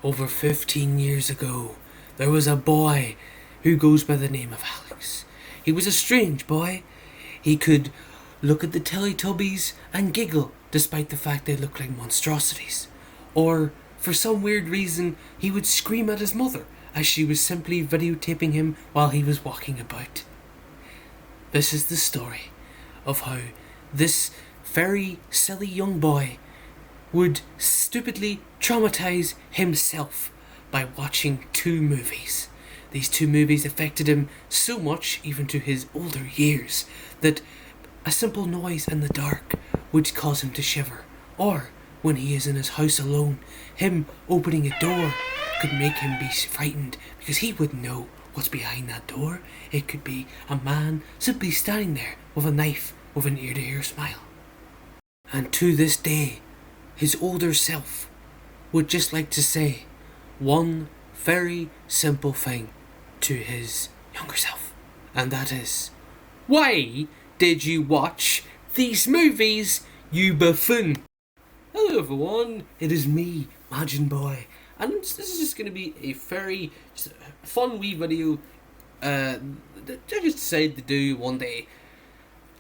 Over 15 years ago, there was a boy who goes by the name of Alex. He was a strange boy. He could look at the Teletubbies and giggle despite the fact they looked like monstrosities. Or, for some weird reason, he would scream at his mother as she was simply videotaping him while he was walking about. This is the story of how this very silly young boy would stupidly traumatize himself by watching two movies. These two movies affected him so much, even to his older years, that a simple noise in the dark would cause him to shiver. Or, when he is in his house alone, him opening a door could make him be frightened because he wouldn't know what's behind that door. It could be a man simply standing there with a knife with an ear-to-ear smile. And to this day, his older self would just like to say one very simple thing to his younger self. And that is, why did you watch these movies, you buffoon? Hello everyone, it is me, Majin Boy. And this is just going to be a very fun wee video that I just decided to do one day.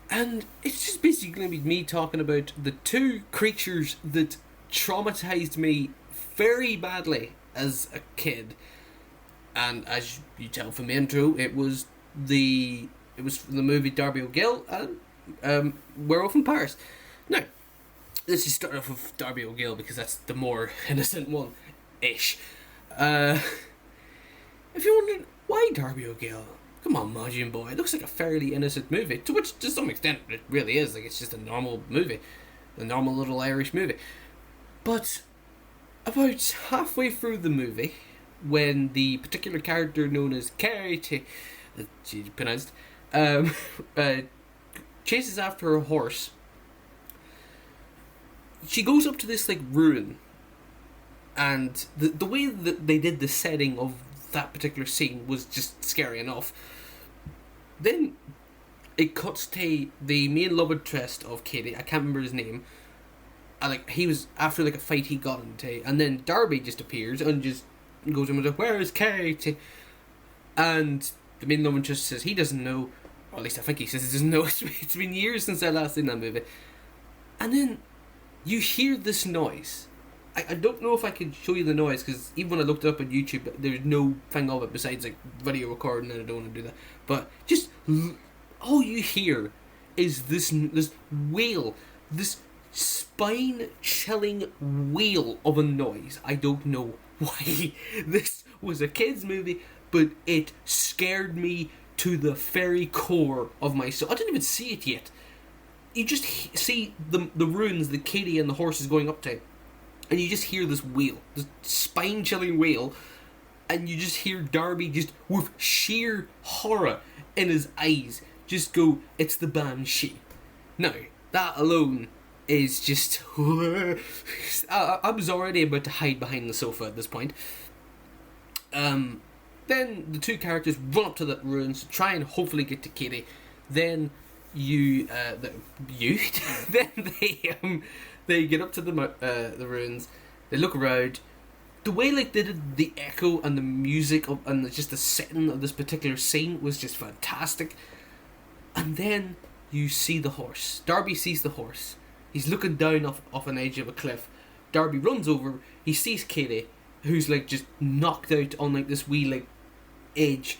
And it's just basically going to be me talking about the two creatures that traumatized me very badly as a kid. And as you tell from the intro, it was from the movie Darby O'Gill and Werewolf in Paris. Now, let's just start off with Darby O'Gill because that's the more innocent one-ish. If you're wondering why Darby O'Gill, come on, Majin Boy, it looks like a fairly innocent movie, to which, to some extent, it really is. Like, it's just a normal movie. A normal little Irish movie. But, about halfway through the movie, when the particular character known as Katie, she pronounced, chases after her horse, she goes up to this, like, ruin, and the way that they did the setting of that particular scene was just scary enough. Then it cuts to the main love interest of Katie. I can't remember his name. And like he was after like a fight he got into, and then Darby just appears and just goes in and like, "Where is Katie?" And the main love interest says he doesn't know, or at least I think he says he doesn't know. It's been years since I last seen that movie. And then you hear this noise. I don't know if I can show you the noise, because even when I looked it up on YouTube, there's no thing of it besides like video recording, and I don't want to do that. But just all you hear is this wail, this spine-chilling wail of a noise. I don't know why this was a kids' movie, but it scared me to the very core of my soul. I didn't even see it yet. You just see the ruins that Katie and the horse is going up to. And you just hear this wail, this spine-chilling wail, and you just hear Darby just, with sheer horror in his eyes, just go, "It's the Banshee." Now, that alone is just... I was already about to hide behind the sofa at this point. Then the two characters run up to the ruins, try and hopefully get to Katie. Then then they get up to the ruins. They look around. The way like they did the echo and the music and just the setting of this particular scene was just fantastic. And then you see the horse. Darby sees the horse. He's looking down off an edge of a cliff. Darby runs over. He sees Katie, who's like just knocked out on like this wee like edge.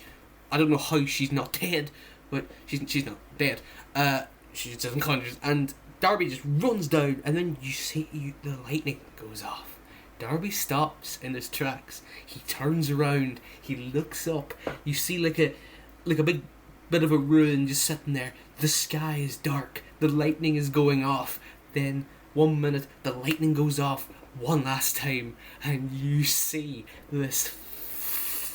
I don't know how she's not dead, but she's not dead. She just unconscious, and Darby just runs down, and then you see the lightning goes off. Darby stops in his tracks. He turns around. He looks up. You see like a big bit of a ruin just sitting there. The sky is dark. The lightning is going off. Then 1 minute the lightning goes off one last time, and you see this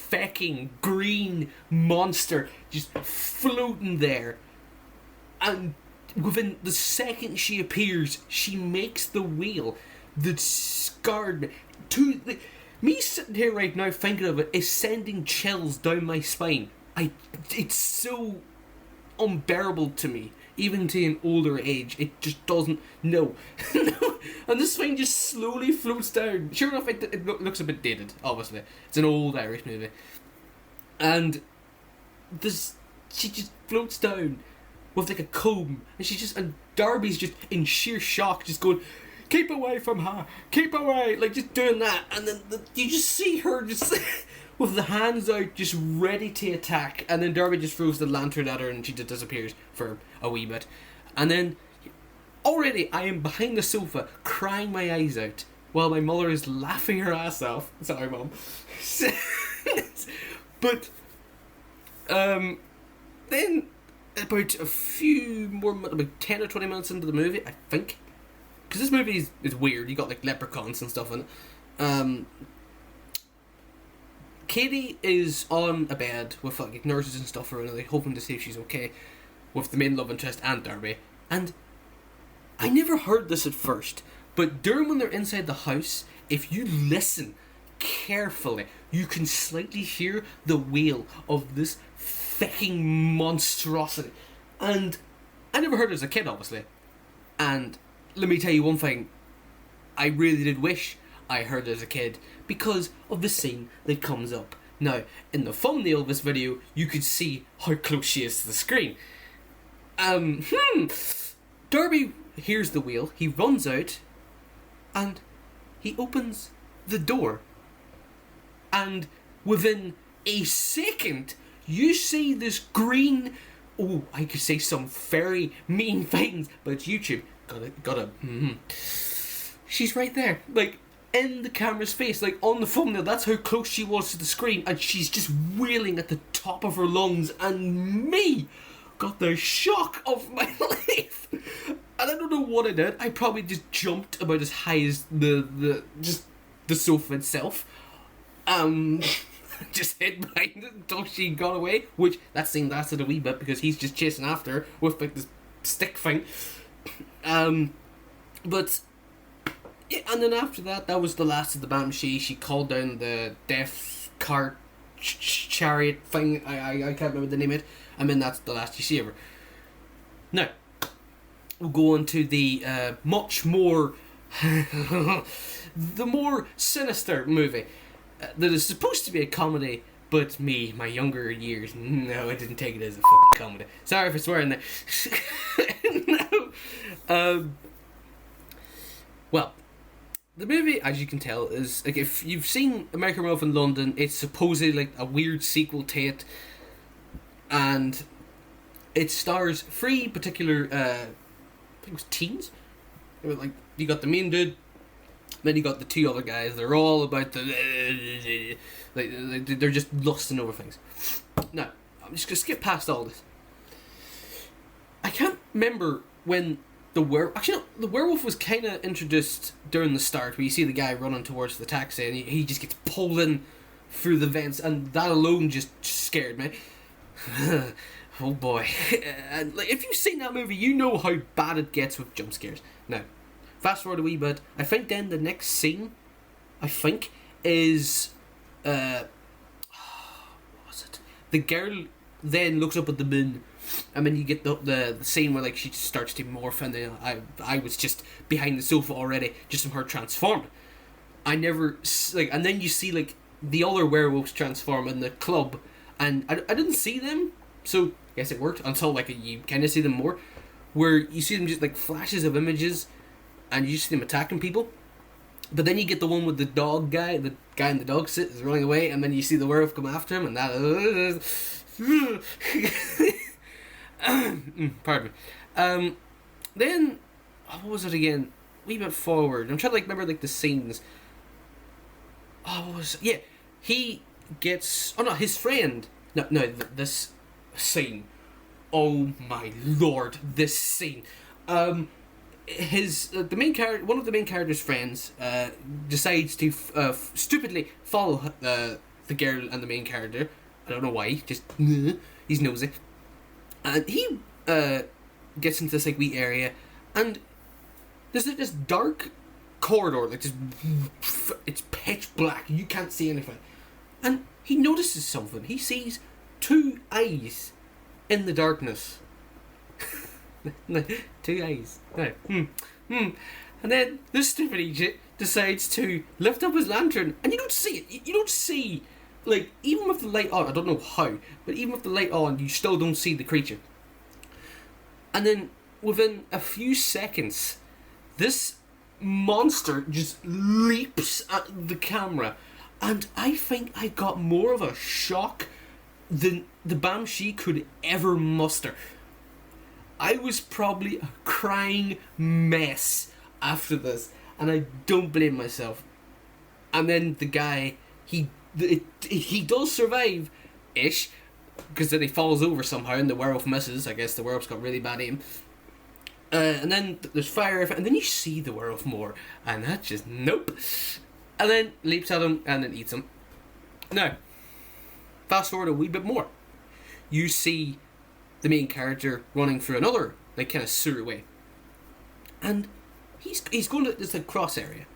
fecking green monster just floating there. And within the second she appears, she makes the wail that scarred me. Me sitting here right now thinking of it is sending chills down my spine. It's so unbearable to me even to an older age, it just doesn't. No. No. And this thing just slowly floats down. Sure enough, it looks a bit dated, obviously. It's an old Irish movie. And she just floats down with like a comb, and Darby's just in sheer shock, just going, keep away from her, keep away, like just doing that, and then you just see her just with the hands out, just ready to attack, and then Darby just throws the lantern at her, and she just disappears for a wee bit, and then already I am behind the sofa crying my eyes out while my mother is laughing her ass off. Sorry, Mum. But then about a few more, about 10 or 20 minutes into the movie, I think, because this movie is weird. You got like leprechauns and stuff in it. Katie is on a bed with like nurses and stuff around, like hoping to see if she's okay, with the main love interest and Darby. And I never heard this at first, but during when they're inside the house, if you listen carefully, you can slightly hear the wail of this fucking monstrosity. And I never heard it as a kid, obviously. And let me tell you one thing, I really did wish I heard it as a kid, because of the scene that comes up. Now, in the thumbnail of this video, you could see how close she is to the screen. Darby hears the wail, he runs out, and he opens the door. And within a second, you see this green... Oh, I could say some very mean things, but it's YouTube. Gotta. She's right there, like in the camera's face, like on the thumbnail. That's how close she was to the screen, and she's just wailing at the top of her lungs. And me got the shock of my life, and I don't know what I did. I probably just jumped about as high as the sofa itself. Just hid behind it until she got away, which that scene lasted a wee bit because he's just chasing after her with like this stick thing. But yeah, and then after that was the last of the Banshee. She called down the death cart chariot thing. I can't remember the name of it. I mean, that's the last you see of her. Now we'll go on to the much more the more sinister movie that is supposed to be a comedy, but me, my younger years, no, I didn't take it as a fucking comedy. Sorry for swearing there. No. Well, the movie, as you can tell, is like, if you've seen American Werewolf in London, it's supposedly like a weird sequel to it, and it stars three particular, I think it was teens. Like, you got the main dude. Then you got the two other guys. They're all about the... they're just lusting over things. Now, I'm just going to skip past all this. I can't remember when the werewolf... Actually, no, the werewolf was kind of introduced during the start, where you see the guy running towards the taxi, and he just gets pulled in through the vents, and that alone just scared me. Oh boy. And like, if you've seen that movie, you know how bad it gets with jump scares. Now, fast forward a wee bit. I think then the next scene, is what was it? The girl then looks up at the moon, and then you get the scene where like she just starts to morph, and then I was just behind the sofa already, just from her transforming. I never like, and then you see like the other werewolves transform in the club, and I didn't see them, so I guess it worked until like you kind of see them more, where you see them just like flashes of images. And you see them attacking people. But then you get the one with the dog guy, the guy in the dog sit is running away, and then you see the werewolf come after him, and that... pardon me. Then, what was it again? A wee bit forward. I'm trying to like remember like the scenes. Oh, what was it? Yeah, he gets... Oh no, his friend... No, this scene. Oh my lord, this scene. The main character, one of the main character's friends, decides to stupidly follow the girl and the main character. I don't know why. Just he's nosy, and he gets into this like wee area, and there's like this dark corridor, like just it's pitch black. You can't see anything, and he notices something. He sees two eyes in the darkness. Two eyes. No. And then this stupid idiot decides to lift up his lantern, and you don't see it. You don't see, like, even with the light on, I don't know how, but even with the light on, you still don't see the creature. And then, within a few seconds, this monster just leaps at the camera, and I think I got more of a shock than the Banshee could ever muster. I was probably a crying mess after this, and I don't blame myself. And then the guy, he does survive, ish, because then he falls over somehow, and the werewolf misses. I guess the werewolf's got really bad aim. And then there's fire, and then you see the werewolf more, and that's just nope. And then leaps at him, and then eats him. Now, fast forward a wee bit more. You see the main character running through another, like, kind of sewer way. And he's going to this, like, cross area.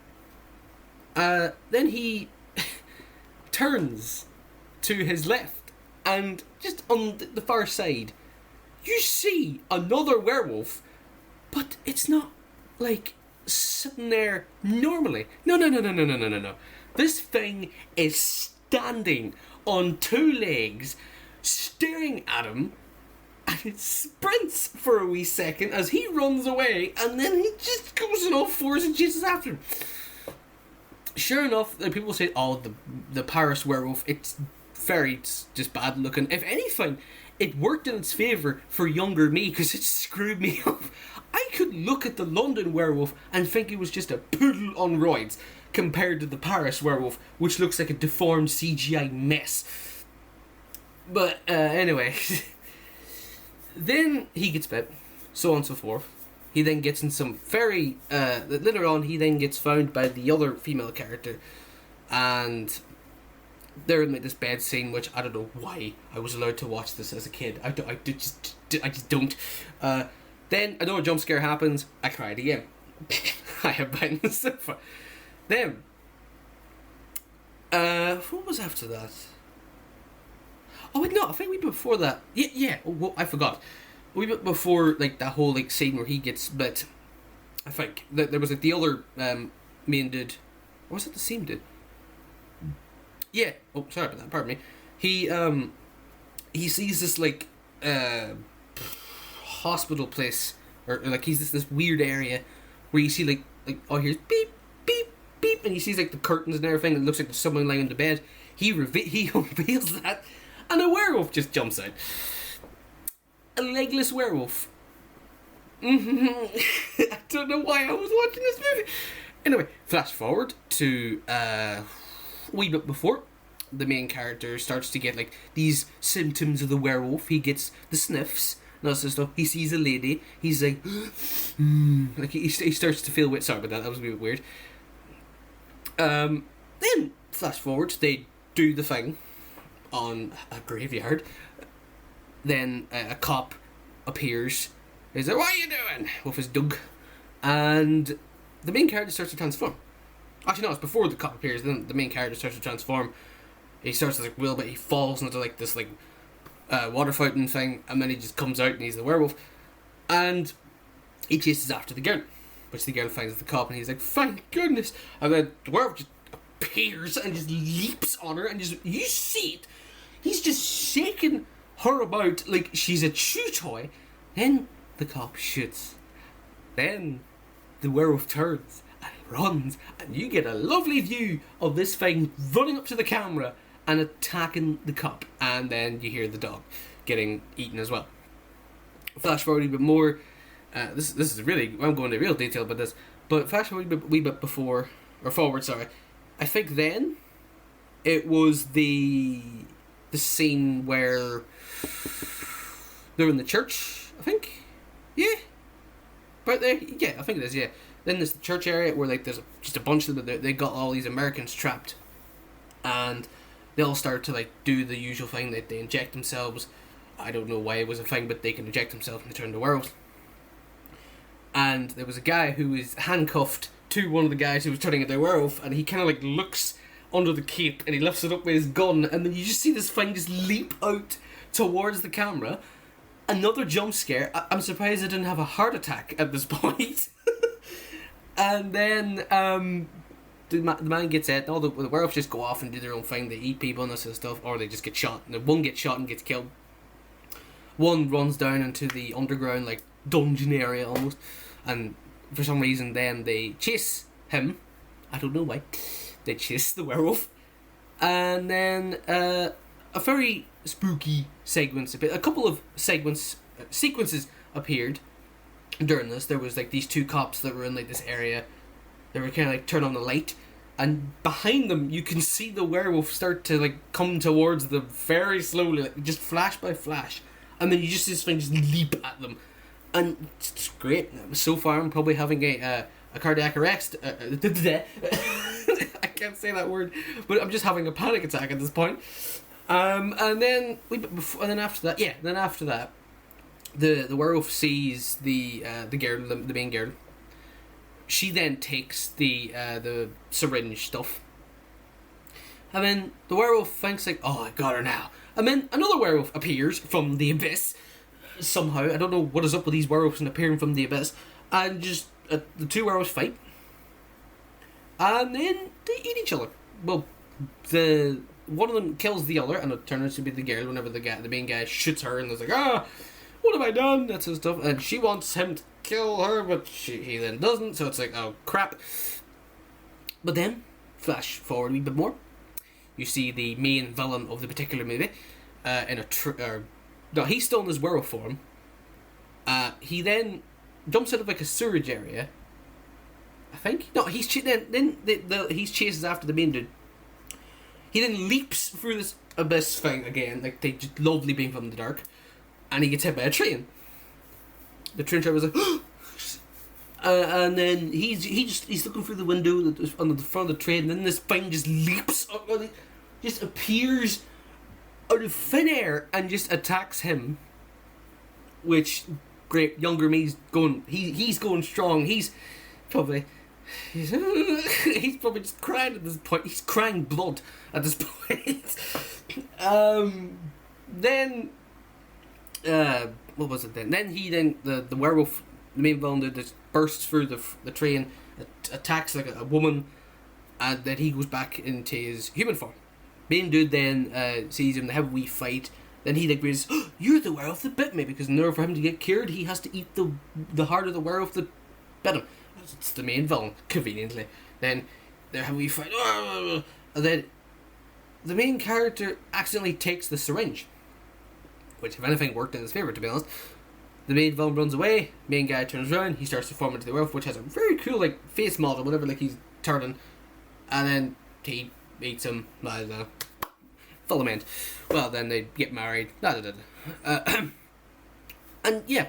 Then he turns to his left, and just on the far side, you see another werewolf, but it's not, like, sitting there normally. No. This thing is standing on two legs, staring at him, and it sprints for a wee second as he runs away, and then he just goes on all fours and chases after him. Sure enough, people say, oh, the Paris werewolf, it's just bad looking. If anything, it worked in its favour for younger me, because it screwed me up. I could look at the London werewolf and think it was just a poodle on roids, compared to the Paris werewolf, which looks like a deformed CGI mess. But, anyway... Then he gets bit, so on and so forth. He then gets in some very... later on, he then gets found by the other female character. And they're in, like, this bed scene, which I don't know why I was allowed to watch this as a kid. I just don't. Then another jump scare happens. I cried again. I have been the sofa. Then... what was after that? Oh wait, no, I think we bit before that. Yeah. Oh, I forgot. We bit before, like, that whole, like, scene where he gets bit. I think there was, like, the other main dude. Or was it the same dude? Yeah. Oh, sorry about that. Pardon me. He sees this, like, hospital place, or like, he's this weird area where you see, like oh, here's beep beep beep, and he sees, like, the curtains and everything. And it looks like there's someone lying on the bed. He reveals that. And a werewolf just jumps out. A legless werewolf. I don't know why I was watching this movie. Anyway, flash forward to a wee bit before the main character starts to get, like, these symptoms of the werewolf. He gets the sniffs and all this stuff. He sees a lady. He's like, like, he starts to feel weird. Sorry about that. That was a bit weird. Then flash forward, they do the thing on a graveyard. Then a cop appears. He's like, what are you doing? With his dog. And the main character starts to transform. Actually, no, it's before the cop appears. Then the main character starts to transform. He starts to, like, wheel, but he falls into, like, this, like, water fountain thing. And then he just comes out and he's the werewolf. And he chases after the girl, which the girl finds the cop, and he's like, thank goodness. And then the werewolf just appears and just leaps on her, and just, you see it. He's just shaking her about like she's a chew toy. Then the cop shoots. Then the werewolf turns and runs, and you get a lovely view of this thing running up to the camera and attacking the cop. And then you hear the dog getting eaten as well. Flash forward a bit more. This is really, I'm going into real detail about this, but flash forward a wee bit before, or forward, sorry. I think then it was the scene where they're in the church, I think. Yeah. But yeah, I think it is, yeah. Then there's the church area where, like, there's just a bunch of them. They got all these Americans trapped, and they all start to, like, do the usual thing. They inject themselves. I don't know why it was a thing, but they can inject themselves and they turn to werewolves. And there was a guy who was handcuffed to one of the guys who was turning into a werewolf, and he kind of, like, looks under the cape and he lifts it up with his gun, and then you just see this thing just leap out towards the camera, Another jump scare. I'm surprised I didn't have a heart attack at this point. And then the man gets out, and all the werewolves just go off and do their own thing. They eat people and this sort of stuff, or they just get shot. And one gets shot and gets killed. One runs down into the underground, like, dungeon area almost, and for some reason then they chase him. I don't know why. They chase the werewolf. And then a very spooky sequence, a couple of sequences appeared during this. There was like these two cops that were in like this area. They were kind of like turn on the light, and behind them you can see the werewolf start to like come towards them very slowly, like just flash by flash, and then you just see this thing just leap at them, and it's great. So far I'm probably having a cardiac arrest. I can't say that word, but I'm just having a panic attack at this point. And then after that, the werewolf sees the girl, the main girl. She then takes the syringe stuff, and then the werewolf thinks like, "Oh, I got her now." And then another werewolf appears from the abyss somehow. I don't know what is up with these werewolves and appearing from the abyss, and just the two werewolves fight, and then they eat each other. Well, the one of them kills the other, and it turns out to be the girl. Whenever the main guy shoots her, and there's like, "Ah, what have I done?" That sort of stuff, and she wants him to kill her, but he then doesn't. So it's like, oh crap. But then, flash forward a wee bit more. You see the main villain of the particular movie he's still in his werewolf form. He then jumps out of like a sewage area. I think no, he's he chases after the main dude. He then leaps through this abyss thing again, like they just lovely being from the dark, and he gets hit by a train. The train driver was like, and then he's looking through the window on the front of the train, and then this thing just leaps up, just appears out of thin air and just attacks him. Which, great, younger me's going, he's going strong. He's probably just crying at this point. He's crying blood at this point. Then, what was it then? Then the werewolf, the main villain, just bursts through the train, attacks like a woman, and then he goes back into his human form. Main dude then sees him, they have a wee fight. Then he agrees, "Oh, you're the werewolf that bit me," because in order for him to get cured, he has to eat the heart of the werewolf that bit him. It's the main villain, conveniently. Then they have a wee fight, and then the main character accidentally takes the syringe, which if anything worked in his favour, to be honest. The main villain runs away, main guy turns around, he starts to form into the werewolf, which has a very cool like face model, whatever, like he's turning, and then he eats him, I don't know. Filament. Well, then they get married. And yeah,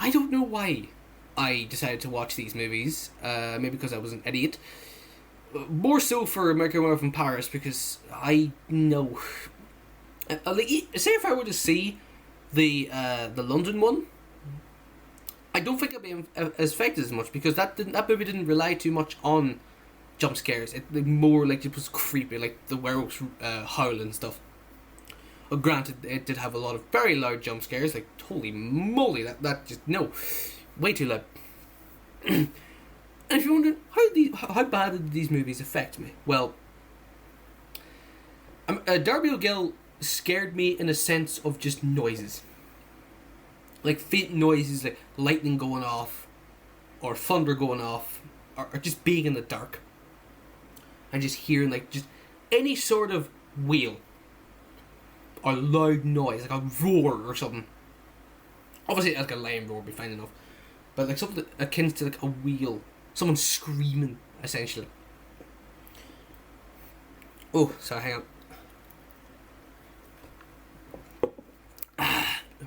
I don't know why I decided to watch these movies. Maybe because I was an idiot. More so for American Werewolf in Paris, because I know. Say if I were to see the London one, I don't think it'd be as affected as much, because that movie didn't rely too much on jump scares. It more like it was creepy, like the werewolves howling and stuff. Granted, it did have a lot of very loud jump scares, like holy moly, that just no, way too loud. And if you're wondering how bad did these movies affect me, well, Darby O'Gill scared me in a sense of just noises, like faint noises, like lightning going off, or thunder going off, or just being in the dark. And just hearing like just any sort of wheel or loud noise, like a roar or something. Obviously, like a lion roar would be fine enough, but like something akin to like a wheel, someone screaming, essentially. Oh, sorry, hang on.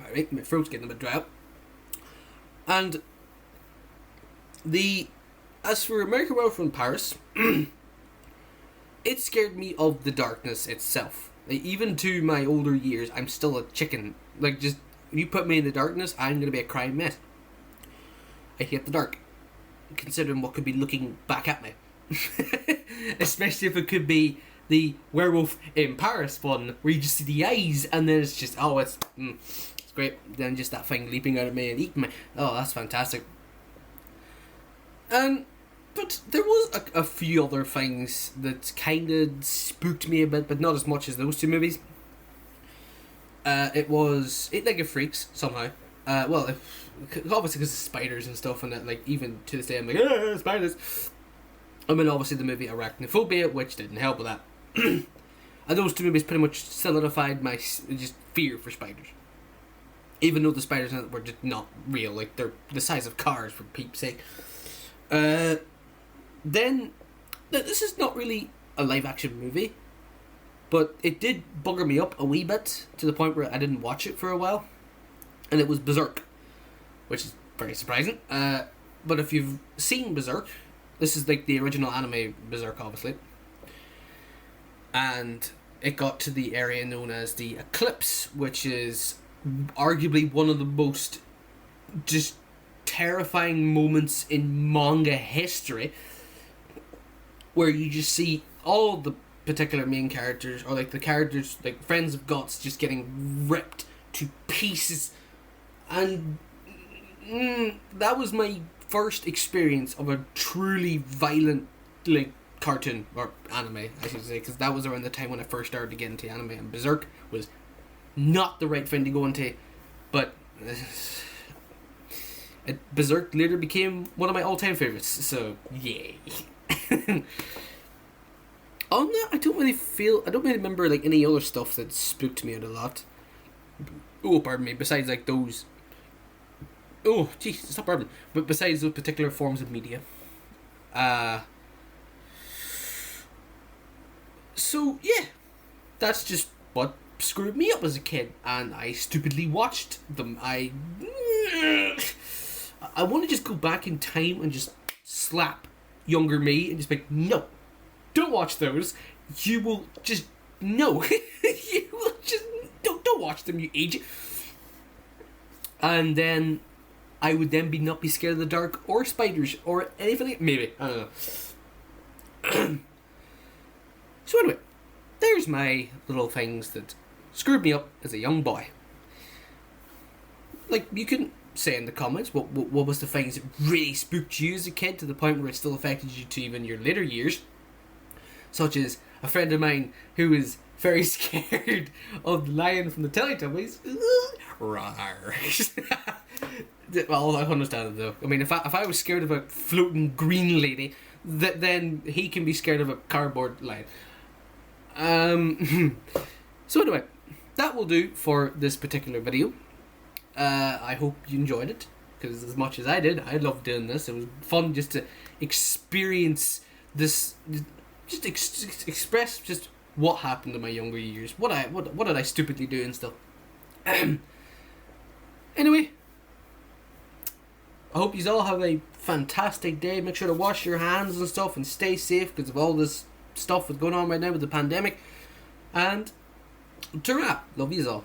Alright, my throat's getting a bit dry up. And as for American Werewolf in Paris. It scared me of the darkness itself. Like, even to my older years, I'm still a chicken. Like, just, if you put me in the darkness, I'm going to be a crying mess. I hate the dark, considering what could be looking back at me. Especially if it could be the Werewolf in Paris one, where you just see the eyes, and then it's just, it's great. Then just that thing leaping out at me and eating me. Oh, that's fantastic. But there was a few other things that kind of spooked me a bit, but not as much as those two movies. It was Eight-Legged Freaks, somehow. Obviously because of spiders and stuff, and it, like, even to this day I'm like, spiders. I mean, obviously the movie Arachnophobia, which didn't help with that. And those two movies pretty much solidified my just fear for spiders. Even though the spiders in it were just not real, like, they're the size of cars, for peep's sake. Then, this is not really a live-action movie, but it did bugger me up a wee bit, to the point where I didn't watch it for a while, and it was Berserk, which is very surprising. But if you've seen Berserk, this is like the original anime Berserk, obviously, and it got to the area known as the Eclipse, which is arguably one of the most just terrifying moments in manga history, where you just see all the particular main characters, or like the characters, like Friends of Guts, just getting ripped to pieces. And that was my first experience of a truly violent, like, cartoon, or anime, I should say, because that was around the time when I first started to get into anime, and Berserk was not the right thing to go into, but Berserk later became one of my all-time favourites, so yay. On that, I don't really remember, like, any other stuff that spooked me out a lot. Oh, pardon me, besides, like, those... Oh, jeez, stop burping. But besides those particular forms of media. So, yeah. That's just what screwed me up as a kid. And I stupidly watched them. I want to just go back in time and just slap younger me and just be like, no, don't watch those. You will just... No. You will just... Don't watch them, you idiot. And then... I would then not be scared of the dark or spiders or anything. Maybe. I don't know. So anyway, there's my little things that screwed me up as a young boy. Like, you can say in the comments what was the things that really spooked you as a kid to the point where it still affected you to even your later years. Such as a friend of mine who was very scared of the lion from the Teletubbies. Rawr. Well, I understand it though. I mean, if I was scared of a floating green lady, then he can be scared of a cardboard lion. So anyway, that will do for this particular video. I hope you enjoyed it, because as much as I did, I loved doing this. It was fun just to experience this, just express just what happened in my younger years. What did I stupidly do and stuff. Anyway, I hope you all have a fantastic day. Make sure to wash your hands and stuff and stay safe because of all this stuff that's going on right now with the pandemic. And to wrap, love you all.